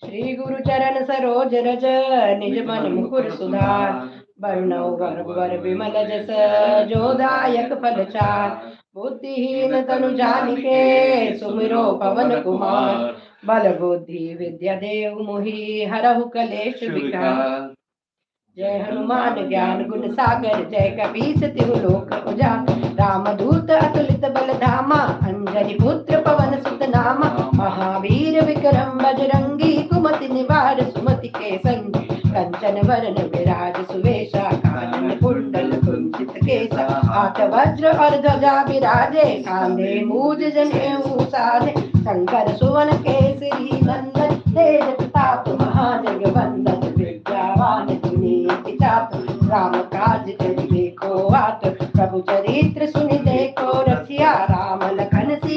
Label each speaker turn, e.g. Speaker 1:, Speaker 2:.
Speaker 1: श्री गुरु चरण सरोज रज निज मन मुकुर सुधार। वर्णौ वर विमल जस जोदायक फल चार। बुद्धिहीन तनु जानिके सुमिरो पवन कुमार। बल बुद्धि विद्या देव मोहि हरहु कलेश विकार। जय हनुमान ज्ञान गुण सागर जय कपीस तिहु लोक उजागर। रामदूत अतुलित बल धामा अंजनी पुत्र पवन सुत नामा। महावीर विक्रम बजरंगी कुमति निवार सुमति के संगी। कंचन वरन विराज सुवेशा कानन कुंडल कुंचित केसा। हाथ वज्र और ध्वजा विराजे कांधे मूज जनेऊ साजे। शंकर सुवन केसरी नंदन तेज प्रताप महाजगवंदन। विद्यावान गुणी प्रताप राम काज करि देखो आत। प्रभु चरित्र सुनि